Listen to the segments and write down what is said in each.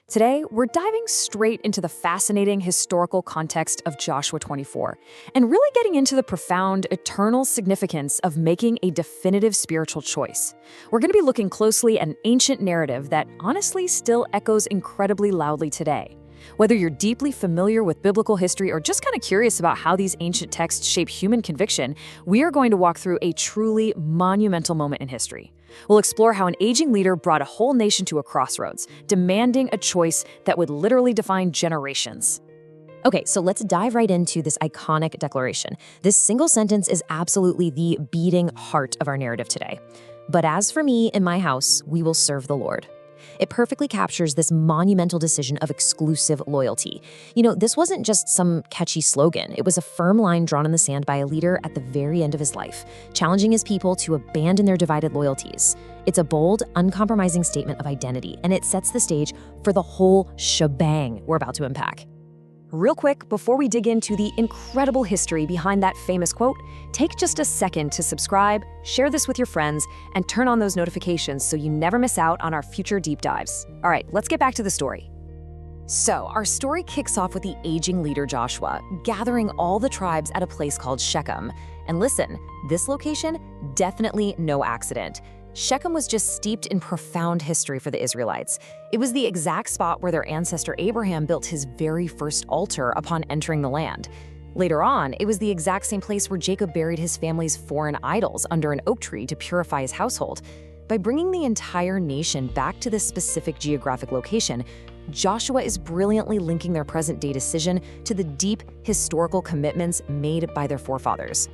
Today, we're diving straight into the fascinating historical context of Joshua 24 and really getting into the profound, eternal significance of making a definitive spiritual choice. We're going to be looking closely at an ancient narrative that honestly still echoes incredibly loudly today. Whether you're deeply familiar with biblical history or just kind of curious about how these ancient texts shape human conviction, we are going to walk through a truly monumental moment in history. We'll explore how an aging leader brought a whole nation to a crossroads, demanding a choice that would literally define generations. Okay, so let's dive right into this iconic declaration. This single sentence is absolutely the beating heart of our narrative today. But as for me and my house, we will serve the Lord. It perfectly captures this monumental decision of exclusive loyalty. This wasn't just some catchy slogan. It was a firm line drawn in the sand by a leader at the very end of his life, challenging his people to abandon their divided loyalties. It's a bold, uncompromising statement of identity, and it sets the stage for the whole shebang we're about to unpack. Real quick, before we dig into the incredible history behind that famous quote, take just a second to subscribe, share this with your friends, and turn on those notifications so you never miss out on our future deep dives. All right, let's get back to the story. So, our story kicks off with the aging leader Joshua, gathering all the tribes at a place called Shechem. And listen, this location, definitely no accident. Shechem was just steeped in profound history for the Israelites. It was the exact spot where their ancestor Abraham built his very first altar upon entering the land. Later on, it was the exact same place where Jacob buried his family's foreign idols under an oak tree to purify his household. By bringing the entire nation back to this specific geographic location, Joshua is brilliantly linking their present-day decision to the deep historical commitments made by their forefathers.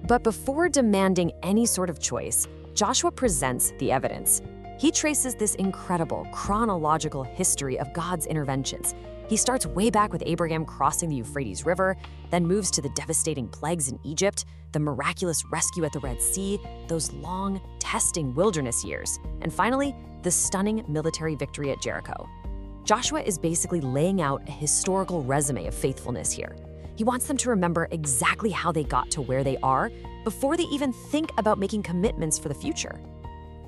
But before demanding any sort of choice, Joshua presents the evidence. He traces this incredible chronological history of God's interventions. He starts way back with Abraham crossing the Euphrates River, then moves to the devastating plagues in Egypt, the miraculous rescue at the Red Sea, those long, testing wilderness years, and finally, the stunning military victory at Jericho. Joshua is basically laying out a historical resume of faithfulness here. He wants them to remember exactly how they got to where they are before they even think about making commitments for the future.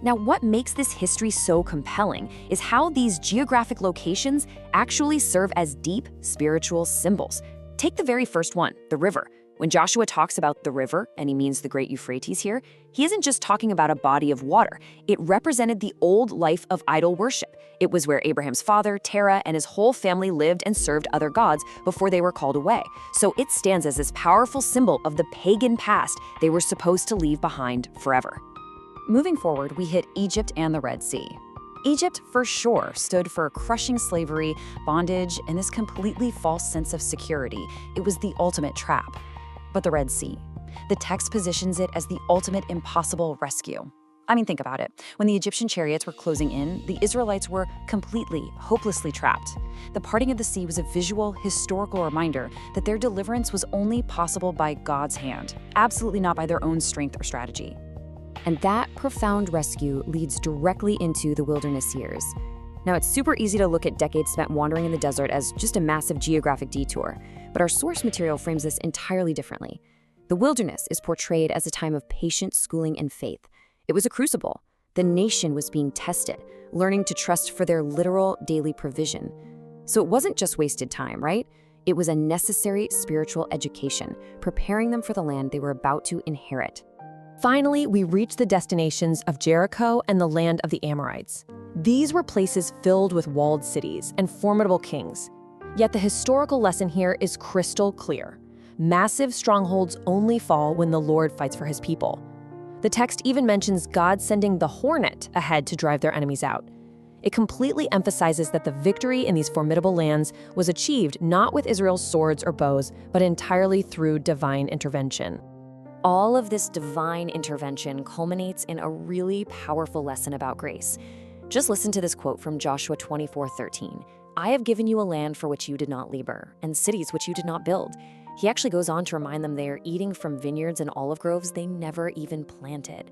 Now, what makes this history so compelling is how these geographic locations actually serve as deep spiritual symbols. Take the very first one, the river. When Joshua talks about the river, and he means the great Euphrates here, he isn't just talking about a body of water. It represented the old life of idol worship. It was where Abraham's father, Terah, and his whole family lived and served other gods before they were called away. So it stands as this powerful symbol of the pagan past they were supposed to leave behind forever. Moving forward, we hit Egypt and the Red Sea. Egypt, for sure, stood for crushing slavery, bondage, and this completely false sense of security. It was the ultimate trap. But the Red Sea, the text positions it as the ultimate impossible rescue. I mean, think about it. When the Egyptian chariots were closing in, the Israelites were completely, hopelessly trapped. The parting of the sea was a visual, historical reminder that their deliverance was only possible by God's hand, absolutely not by their own strength or strategy. And that profound rescue leads directly into the wilderness years. Now, it's super easy to look at decades spent wandering in the desert as just a massive geographic detour, but our source material frames this entirely differently. The wilderness is portrayed as a time of patient schooling and faith. It was a crucible. The nation was being tested, learning to trust for their literal daily provision. So it wasn't just wasted time, right? It was a necessary spiritual education, preparing them for the land they were about to inherit. Finally, we reach the destinations of Jericho and the land of the Amorites. These were places filled with walled cities and formidable kings. Yet the historical lesson here is crystal clear. Massive strongholds only fall when the Lord fights for his people. The text even mentions God sending the hornet ahead to drive their enemies out. It completely emphasizes that the victory in these formidable lands was achieved not with Israel's swords or bows, but entirely through divine intervention. All of this divine intervention culminates in a really powerful lesson about grace. Just listen to this quote from Joshua 24:13. "I have given you a land for which you did not labor, and cities which you did not build." He actually goes on to remind them they are eating from vineyards and olive groves they never even planted.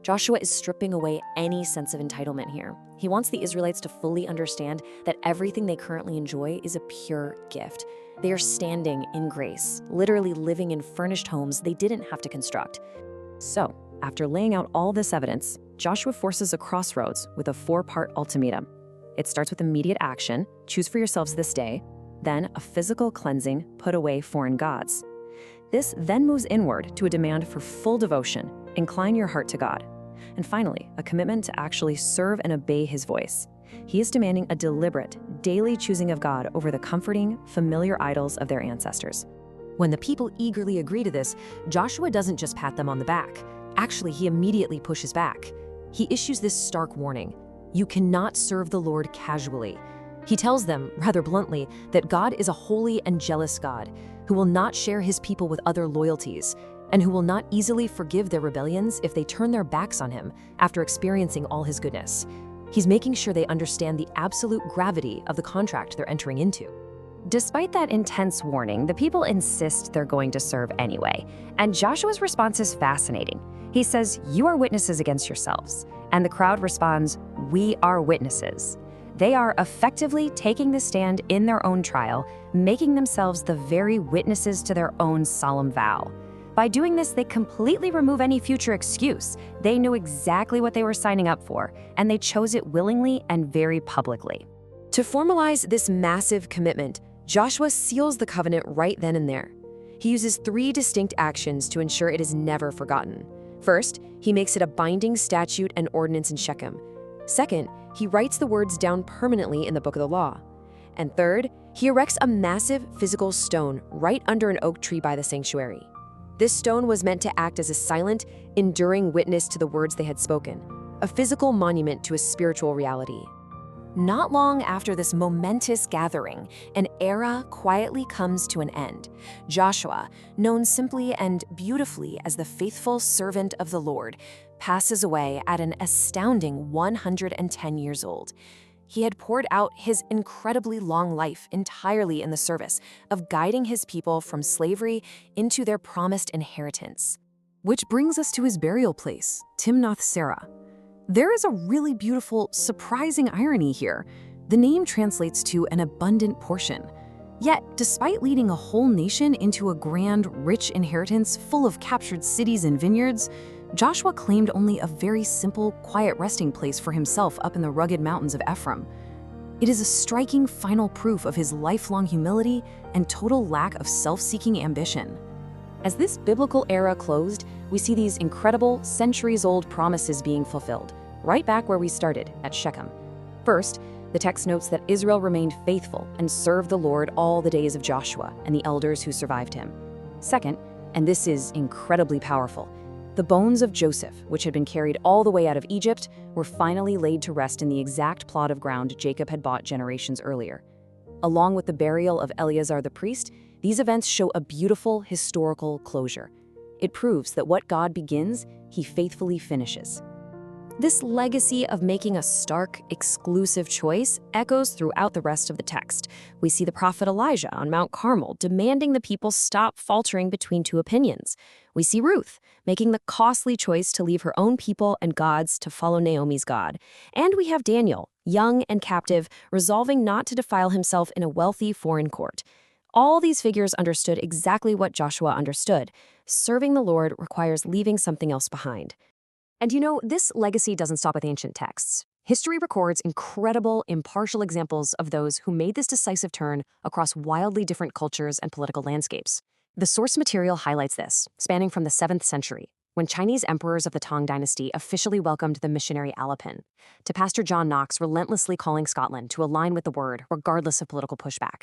Joshua is stripping away any sense of entitlement here. He wants the Israelites to fully understand that everything they currently enjoy is a pure gift. They are standing in grace, literally living in furnished homes they didn't have to construct. So, after laying out all this evidence, Joshua forces a crossroads with a four-part ultimatum. It starts with immediate action, choose for yourselves this day, then a physical cleansing, put away foreign gods. This then moves inward to a demand for full devotion, incline your heart to God. And finally, a commitment to actually serve and obey his voice. He is demanding a deliberate, daily choosing of God over the comforting, familiar idols of their ancestors. When the people eagerly agree to this, Joshua doesn't just pat them on the back. Actually, he immediately pushes back. He issues this stark warning: you cannot serve the Lord casually. He tells them, rather bluntly, that God is a holy and jealous God who will not share his people with other loyalties and who will not easily forgive their rebellions if they turn their backs on him after experiencing all his goodness. He's making sure they understand the absolute gravity of the contract they're entering into. Despite that intense warning, the people insist they're going to serve anyway. And Joshua's response is fascinating. He says, "You are witnesses against yourselves." And the crowd responds, "We are witnesses." They are effectively taking the stand in their own trial, making themselves the very witnesses to their own solemn vow. By doing this, they completely remove any future excuse. They knew exactly what they were signing up for, and they chose it willingly and very publicly. To formalize this massive commitment, Joshua seals the covenant right then and there. He uses 3 distinct actions to ensure it is never forgotten. First, he makes it a binding statute and ordinance in Shechem. Second, he writes the words down permanently in the book of the law. And third, he erects a massive physical stone right under an oak tree by the sanctuary. This stone was meant to act as a silent, enduring witness to the words they had spoken, a physical monument to a spiritual reality. Not long after this momentous gathering, an era quietly comes to an end. Joshua, known simply and beautifully as the faithful servant of the Lord, passes away at an astounding 110 years old. He had poured out his incredibly long life entirely in the service of guiding his people from slavery into their promised inheritance. Which brings us to his burial place, Timnath Serah. There is a really beautiful, surprising irony here. The name translates to an abundant portion. Yet, despite leading a whole nation into a grand, rich inheritance full of captured cities and vineyards, Joshua claimed only a very simple, quiet resting place for himself up in the rugged mountains of Ephraim. It is a striking final proof of his lifelong humility and total lack of self-seeking ambition. As this biblical era closed, we see these incredible, centuries-old promises being fulfilled, right back where we started, at Shechem. First, the text notes that Israel remained faithful and served the Lord all the days of Joshua and the elders who survived him. Second, and this is incredibly powerful, the bones of Joseph, which had been carried all the way out of Egypt, were finally laid to rest in the exact plot of ground Jacob had bought generations earlier. Along with the burial of Eleazar the priest, these events show a beautiful historical closure. It proves that what God begins, he faithfully finishes. This legacy of making a stark, exclusive choice echoes throughout the rest of the text. We see the prophet Elijah on Mount Carmel demanding the people stop faltering between 2 opinions. We see Ruth making the costly choice to leave her own people and gods to follow Naomi's God. And we have Daniel, young and captive, resolving not to defile himself in a wealthy foreign court. All these figures understood exactly what Joshua understood. Serving the Lord requires leaving something else behind. And you know, this legacy doesn't stop with ancient texts. History records incredible, impartial examples of those who made this decisive turn across wildly different cultures and political landscapes. The source material highlights this, spanning from the 7th century, when Chinese emperors of the Tang dynasty officially welcomed the missionary Alapin, to Pastor John Knox relentlessly calling Scotland to align with the word, regardless of political pushback.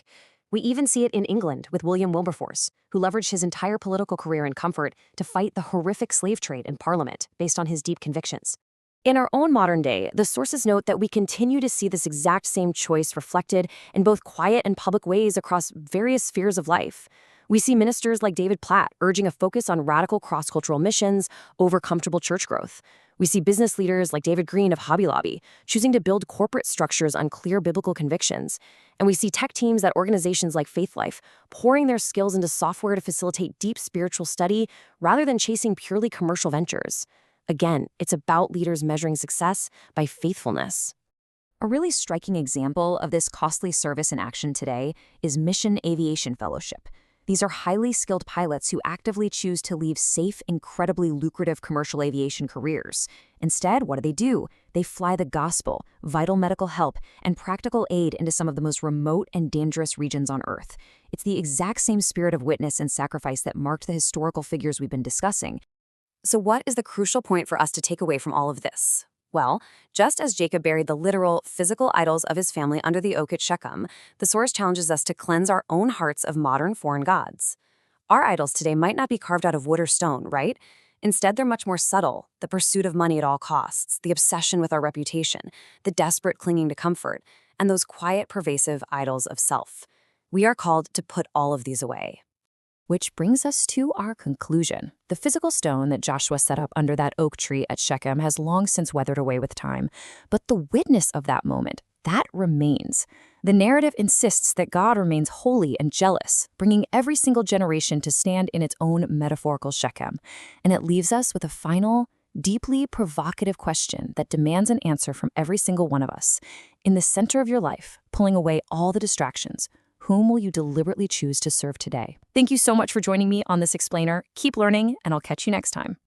We even see it in England with William Wilberforce, who leveraged his entire political career and comfort to fight the horrific slave trade in Parliament based on his deep convictions. In our own modern day, the sources note that we continue to see this exact same choice reflected in both quiet and public ways across various spheres of life. We see ministers like David Platt urging a focus on radical cross-cultural missions over comfortable church growth. We see business leaders like David Green of Hobby Lobby choosing to build corporate structures on clear biblical convictions. And we see tech teams at organizations like Faith Life pouring their skills into software to facilitate deep spiritual study rather than chasing purely commercial ventures. Again, it's about leaders measuring success by faithfulness. A really striking example of this costly service in action today is Mission Aviation Fellowship. These are highly skilled pilots who actively choose to leave safe, incredibly lucrative commercial aviation careers. Instead, what do? They fly the gospel, vital medical help, and practical aid into some of the most remote and dangerous regions on Earth. It's the exact same spirit of witness and sacrifice that marked the historical figures we've been discussing. So what is the crucial point for us to take away from all of this? Well, just as Jacob buried the literal, physical idols of his family under the oak at Shechem, the source challenges us to cleanse our own hearts of modern foreign gods. Our idols today might not be carved out of wood or stone, right? Instead, they're much more subtle: the pursuit of money at all costs, the obsession with our reputation, the desperate clinging to comfort, and those quiet, pervasive idols of self. We are called to put all of these away. Which brings us to our conclusion. The physical stone that Joshua set up under that oak tree at Shechem has long since weathered away with time, but the witness of that moment, that remains. The narrative insists that God remains holy and jealous, bringing every single generation to stand in its own metaphorical Shechem. And it leaves us with a final, deeply provocative question that demands an answer from every single one of us. In the center of your life, pulling away all the distractions, whom will you deliberately choose to serve today? Thank you so much for joining me on this explainer. Keep learning, and I'll catch you next time.